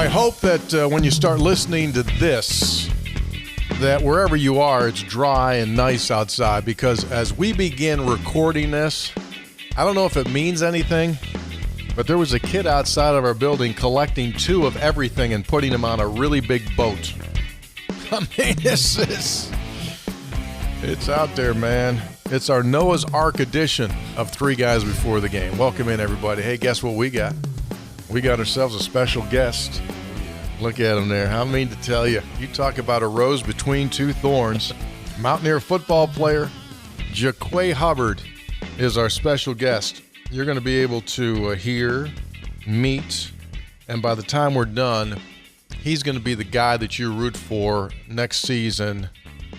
I hope that when you start listening to this, that wherever you are, it's dry and nice outside, because as we begin recording this, I don't know if it means anything, but there was a kid outside of our building collecting 2 of everything and putting them on a really big boat. I mean, it's out there, man. It's our Noah's Ark edition of Three Guys Before the Game. Welcome in, everybody. Hey, guess what we got? We got ourselves a special guest. Look at him there. I mean to tell you, you talk about a rose between 2 thorns. Mountaineer football player Jaquay Hubbard is our special guest. You're going to be able to hear, meet, and by the time we're done, he's going to be the guy that you root for next season,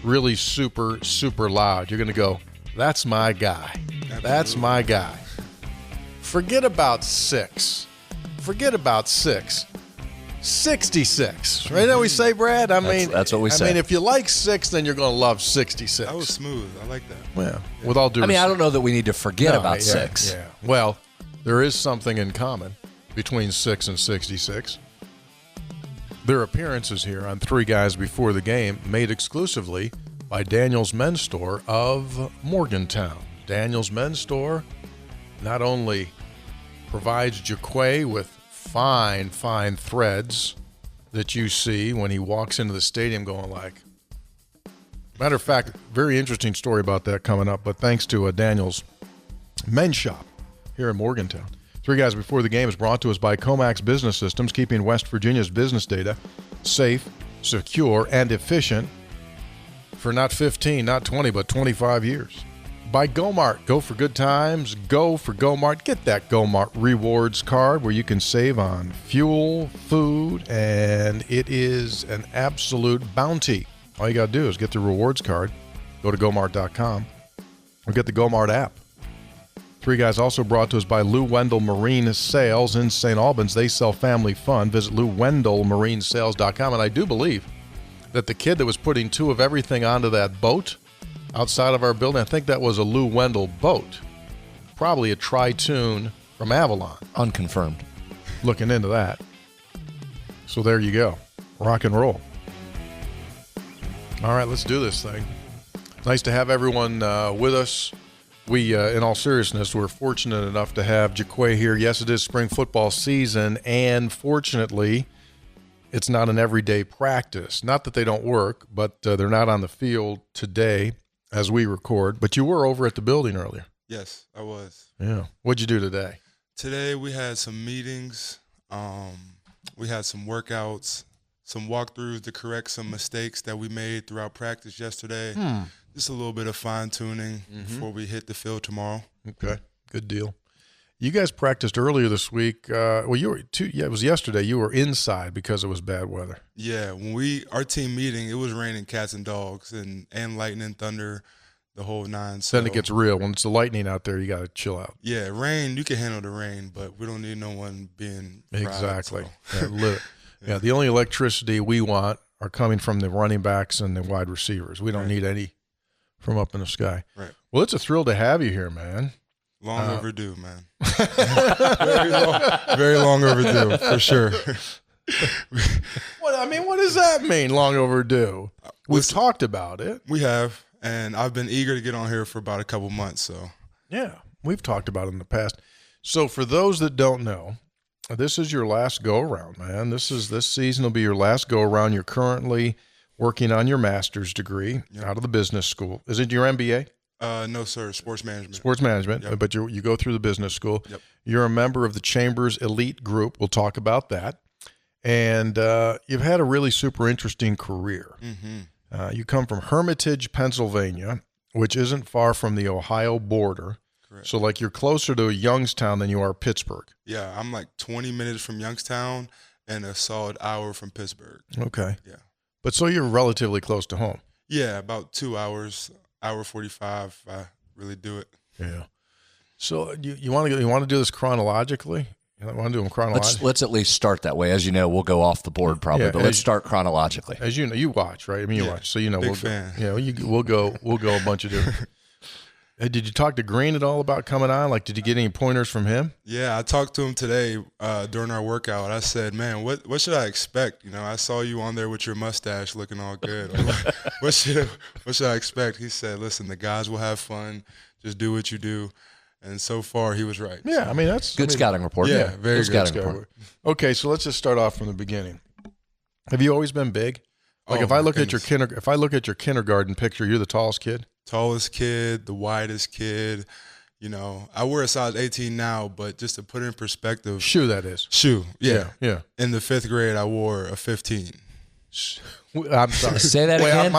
really super, super loud. You're going to go, that's my guy. Absolutely. That's my guy. Forget about 6. 66. Right now we say, Brad? That's what we say. I mean, if you like 6, then you're going to love 66. That was smooth. I like that. Well, with all due respect. I don't know that we need to forget about 6. Yeah. Well, there is something in common between 6 and 66. Their appearances here on Three Guys Before the Game made exclusively by Daniel's Men's Store of Morgantown. Daniel's Men's Store not only provides Jaquay with fine threads that you see when he walks into the stadium going like. Matter of fact, very interesting story about that coming up, but thanks to Daniel's Men's Shop here in Morgantown. Three Guys Before the Game is brought to us by Comax Business Systems, keeping West Virginia's business data safe, secure, and efficient for not 15, not 20, but 25 years. By GoMart. Go for good times. Go for GoMart. Get that GoMart Rewards card where you can save on fuel, food, and it is an absolute bounty. All you got to do is get the rewards card, go to GoMart.com, or get the GoMart app. Three Guys also brought to us by Lou Wendell Marine Sales in St. Albans. They sell family fun. Visit LouWendellMarineSales.com. And I do believe that the kid that was putting 2 of everything onto that boat outside of our building, I think that was a Lou Wendell boat. Probably a Tri-Tune from Avalon. Unconfirmed. Looking into that. So there you go. Rock and roll. All right, let's do this thing. Nice to have everyone with us. We, in all seriousness, we're fortunate enough to have Jaquay here. Yes, it is spring football season, and fortunately, it's not an everyday practice. Not that they don't work, but they're not on the field today as we record. But you were over at the building earlier. Yes, I was. Yeah. What'd you do today? Today we had some meetings. We had some workouts, some walkthroughs to correct some mistakes that we made throughout practice yesterday. Just a little bit of fine-tuning before we hit the field tomorrow. Okay, good deal. You guys practiced earlier this week. It was yesterday. You were inside because it was bad weather. Yeah, when our team meeting, it was raining cats and dogs and lightning, thunder, the whole 9. So then it gets real. When it's the lightning out there, you got to chill out. Yeah, rain, you can handle the rain, but we don't need no one being fried, exactly. So. Yeah, the only electricity we want are coming from the running backs and the wide receivers. We don't need any from up in the sky. Right. Well, it's a thrill to have you here, man. Long overdue, man. Very long overdue, for sure. What does that mean, long overdue? We've talked about it. We have, and I've been eager to get on here for about a couple months. So yeah, we've talked about it in the past. So for those that don't know, this is your last go-around, man. This season will be your last go-around. You're currently working on your master's degree out of the business school. Is it your MBA? No, sir. Sports management. Sports management, yep. But you go through the business school. Yep. You're a member of the Chamber's elite group. We'll talk about that. And you've had a really super interesting career. You come from Hermitage, Pennsylvania, which isn't far from the Ohio border. Correct. So, like, you're closer to Youngstown than you are Pittsburgh. Yeah, I'm like 20 minutes from Youngstown and a solid hour from Pittsburgh. Okay. Yeah. But so you're relatively close to home. Yeah, about 2 hours, hour 45. I really do it. Yeah. So you want to do this chronologically? You want to do them chronologically? Let's at least start that way. As you know, we'll go off the board probably, but let's start chronologically. As you know, you watch, right? I mean, you watch, so you know. Big fan. We'll go a bunch of different. Did you talk to Green at all about coming on? Like, did you get any pointers from him? Yeah, I talked to him today during our workout. I said, man, what should I expect? I saw you on there with your mustache looking all good. Like, what should I expect? He said, listen, the guys will have fun. Just do what you do. And so far, he was right. Yeah, I mean, that's good scouting report. Yeah, very good scouting report. Okay, so let's just start off from the beginning. Have you always been big? Like, if I look at your kindergarten picture, you're the tallest kid? Tallest kid, the widest kid. I wear a size 18 now, but just to put it in perspective. Shoe, that is. Shoe, yeah. In the 5th grade, I wore a 15. I'm sorry. Say that again?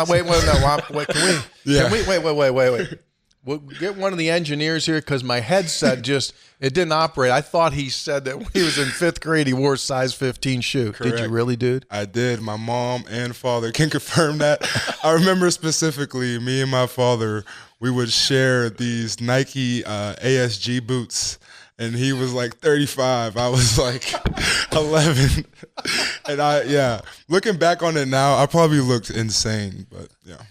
Wait. We'll get one of the engineers here because my headset it didn't operate. I thought he said that when he was in 5th grade, he wore a size 15 shoe. Correct. Did you really, dude? I did. My mom and father can confirm that. I remember specifically me and my father, we would share these Nike ASG boots. And he was like 35. I was like 11. And looking back on it now, I probably looked insane, but yeah.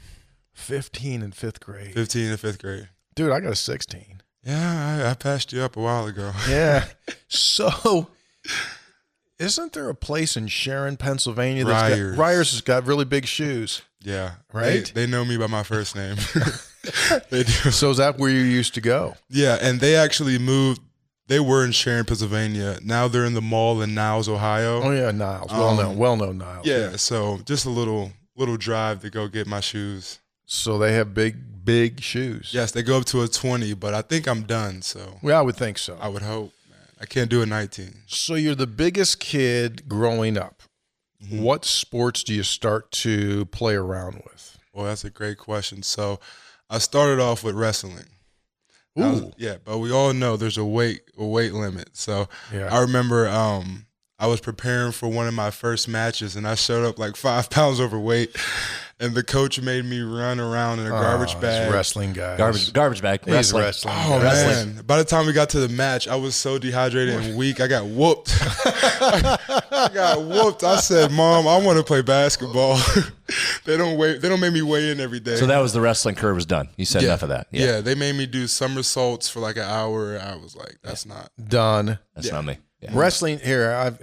15 in 5th grade. 15 in 5th grade. Dude, I got a 16. Yeah, I passed you up a while ago. Yeah. So, isn't there a place in Sharon, Pennsylvania that's Ryers has got really big shoes? Yeah. Right? They know me by my first name. They do. So is that where you used to go? Yeah, and they actually moved. They were in Sharon, Pennsylvania. Now they're in the mall in Niles, Ohio. Oh, yeah, Niles. Well-known Niles. Yeah, so just a little drive to go get my shoes. So they have big shoes. Yes, they go up to a 20, but I think I'm done. So well, I would think so. I would hope. Man. I can't do a 19. So you're the biggest kid growing up. Mm-hmm. What sports do you start to play around with? Well, that's a great question. So I started off with wrestling. Ooh. But we all know there's a weight limit. So yeah. I remember I was preparing for one of my first matches, and I showed up like 5 pounds overweight. And the coach made me run around in a garbage bag. Wrestling guy. Garbage bag. He's Wrestling. Oh, man. By the time we got to the match, I was so dehydrated and weak. I got whooped. I said, Mom, I want to play basketball. They don't make me weigh in every day. So that was the wrestling curve was done. You said enough of that. Yeah, they made me do somersaults for like an hour. I was like, that's not. Done. That's not me. Yeah. Wrestling, here,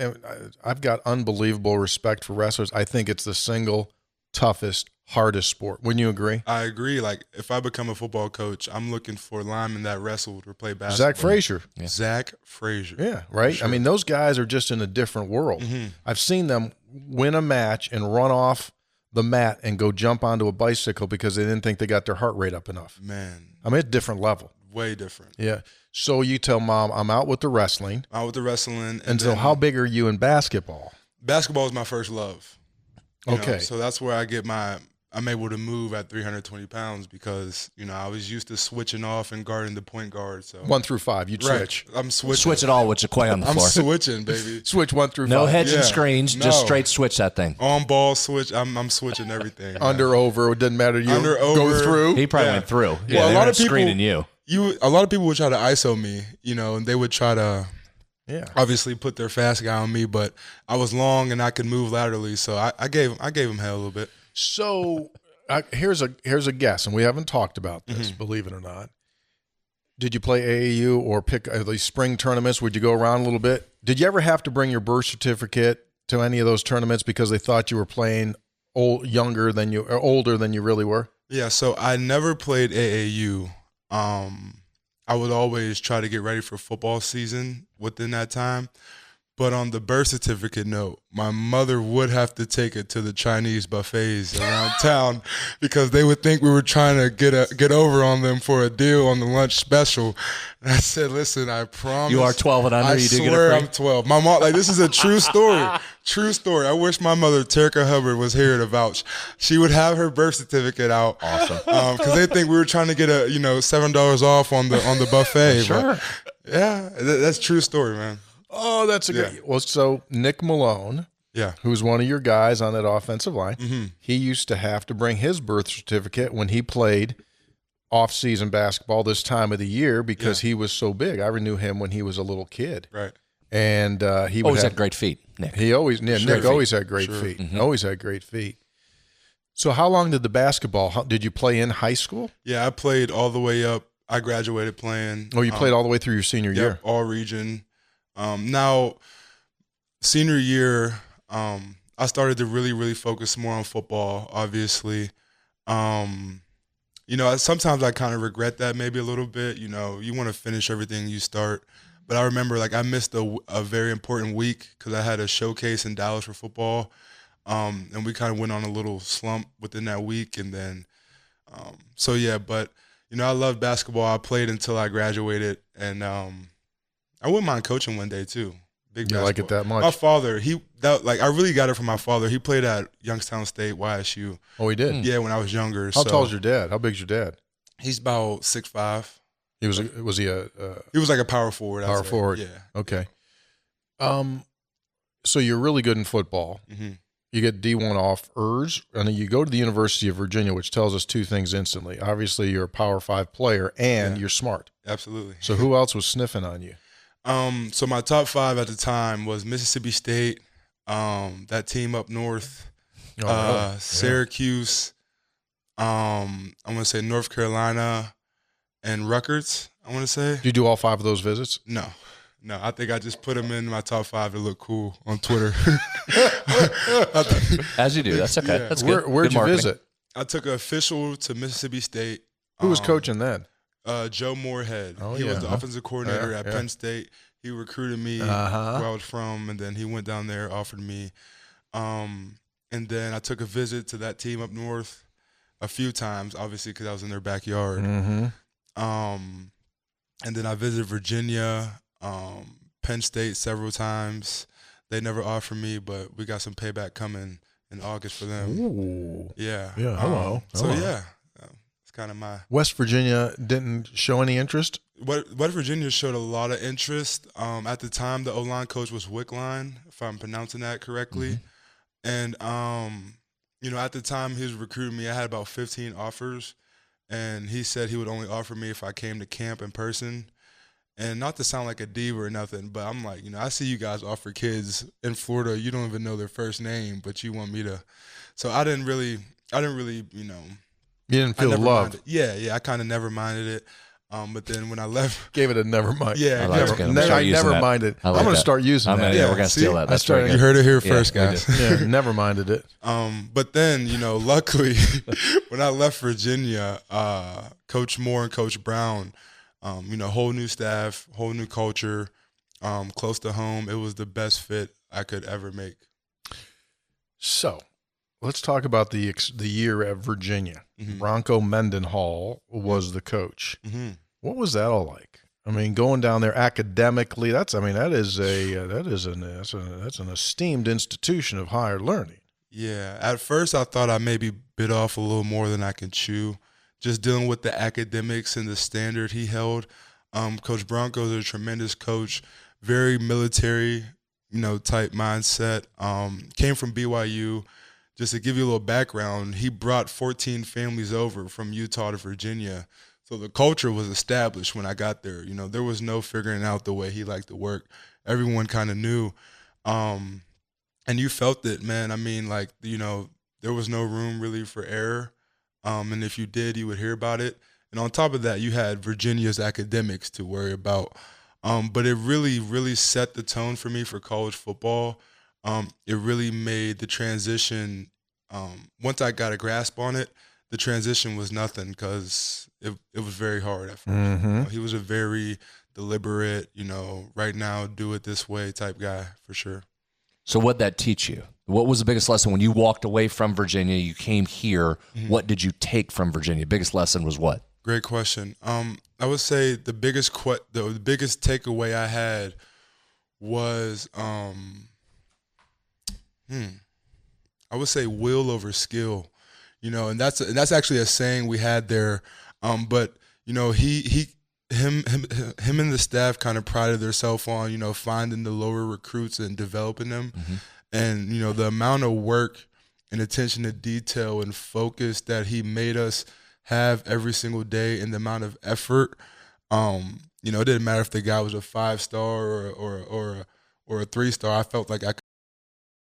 I've got unbelievable respect for wrestlers. I think it's the single toughest, hardest sport. Wouldn't you agree? I agree. Like, if I become a football coach, I'm looking for linemen that wrestled or play basketball. Zach Frazier. Yeah. Zach Frazier. Yeah, right? Sure. I mean, those guys are just in a different world. Mm-hmm. I've seen them win a match and run off the mat and go jump onto a bicycle because they didn't think they got their heart rate up enough. Man. I mean, it's a different level. Way different. Yeah. So you tell Mom, I'm out with the wrestling. Out with the wrestling. And so how big are you in basketball? Basketball is my first love. Okay. So that's where I'm able to move at 320 pounds because, I was used to switching off and guarding the point guard. So 1 through 5, you'd switch. I'm switching. Switch it all with Jaquay on the floor. I'm switching, baby. Switch 1 through 5. No hedging screens, just straight switch that thing. On ball switch. I'm switching everything. Under, over, it doesn't matter. You go through. He probably went through. Yeah, well, a lot of people screening you. A lot of people would try to ISO me, and they would try to obviously put their fast guy on me, but I was long and I could move laterally, so I gave him hell a little bit. So here's a guess, and we haven't talked about this, believe it or not. Did you play AAU or pick these spring tournaments? Would you go around a little bit? Did you ever have to bring your birth certificate to any of those tournaments because they thought you were playing older than you really were? Yeah, so I never played AAU. I would always try to get ready for football season within that time. But on the birth certificate note, my mother would have to take it to the Chinese buffets around town because they would think we were trying to get over on them for a deal on the lunch special. And I said, listen, I promise. You are 12 and under. I you do swear get it I'm 12. My mom, this is a true story. True story. I wish my mother, Terica Hubbard, was here to vouch. She would have her birth certificate out. Awesome. Because they think we were trying to get $7 off on the buffet. Sure. But, yeah, that's a true story, man. Oh, that's a great. Well, so Nick Malone, who's one of your guys on that offensive line, he used to have to bring his birth certificate when he played off-season basketball this time of the year because he was so big. I knew him when he was a little kid. Right. And he always had great feet, Nick. Nick always had great feet. Mm-hmm. Always had great feet. So how long did the basketball, did you play in high school? Yeah, I played all the way up I graduated playing. Oh, you played all the way through your senior year? All region. Now, senior year, I started to really, really focus more on football, obviously. Sometimes I kind of regret that maybe a little bit. You want to finish everything you start. But I remember, I missed a very important week because I had a showcase in Dallas for football. And we kind of went on a little slump within that week. And then, but, I loved basketball. I played until I graduated. And I wouldn't mind coaching one day, too. Big basketball. You like it that much? My father, I really got it from my father. He played at Youngstown State, YSU. Oh, he did? Yeah, when I was younger. How tall is your dad? How big's your dad? He's about 6'5". Was he He was like a power forward. Power forward. Yeah. Okay. So you're really good in football. Mm-hmm. You get D1 offers, and then you go to the University of Virginia, which tells us two things instantly. Obviously, you're a Power 5 player, and you're smart. Absolutely. So who else was sniffing on you? So my top 5 at the time was Mississippi State, that team up north, Syracuse, I'm going to say North Carolina, and Rutgers, I want to say. Did you do all 5 of those visits? No, I think I just put them in my top 5 to look cool on Twitter. As you do. That's okay. Yeah. That's good. Where'd Good you marketing. visit? I took an official to Mississippi State. Who was coaching then? Joe Moorhead. Oh, he was yeah. the offensive coordinator Yeah, at yeah. Penn State. He recruited me where I was from, and then he went down there, offered me. And then I took a visit to that team up north a few times, obviously because I was in their backyard. Mm-hmm. And then I visited Virginia, Penn State several times. They never offered me, but we got some payback coming in August for them. Ooh. Yeah. Yeah, hello. So, Hello. yeah, it's kind of my – West Virginia didn't show any interest? West Virginia showed a lot of interest. At the time, the O-line coach was Wickline, if I'm pronouncing that correctly. Mm-hmm. And, at the time he was recruiting me, I had about 15 offers. And he said he would only offer me if I came to camp in person. And not to sound like a diva or nothing, but I'm like, I see you guys offer kids in Florida, you don't even know their first name, but you want me to. So I didn't really, You didn't feel love. Yeah, I kind of never minded it. But then when I left, Gave it a never mind. Yeah, I never minded. I'm going to start using that. Yeah, we're going to steal that. That's very you good. heard it here first, guys. Yeah, never minded it. But then, luckily, when I left Virginia, Coach Moore and Coach Brown, whole new staff, whole new culture, close to home. It was the best fit I could ever make. So let's talk about the year at Virginia. Mm-hmm. Bronco Mendenhall was the coach. Mm-hmm. What was that all like? I mean, going down there academically, that's an esteemed institution of higher learning. Yeah, at first I thought I maybe bit off a little more than I can chew, just dealing with the academics and the standard he held. Coach Bronco is a tremendous coach, very military, type mindset. Came from BYU. Just to give you a little background, he brought 14 families over from Utah to Virginia. So the culture was established when I got there. There was no figuring out the way he liked to work. Everyone kind of knew. And you felt it, man. I mean, there was no room really for error. And if you did, you would hear about it. And on top of that, you had Virginia's academics to worry about. But it really, really set the tone for me for college football. It really made the transition, once I got a grasp on it, the transition was nothing because it was very hard at first. Mm-hmm. He was a very deliberate, right now, do it this way type guy for sure. So what'd that teach you? What was the biggest lesson when you walked away from Virginia, you came here, what did you take from Virginia? Biggest lesson was what? Great question. I would say the biggest takeaway I had was I would say will over skill, and that's actually a saying we had there. But him and the staff kind of prided themselves on, finding the lower recruits and developing them. Mm-hmm. And, the amount of work and attention to detail and focus that he made us have every single day and the amount of effort, it didn't matter if the guy was a 5-star or a 3-star. I felt like I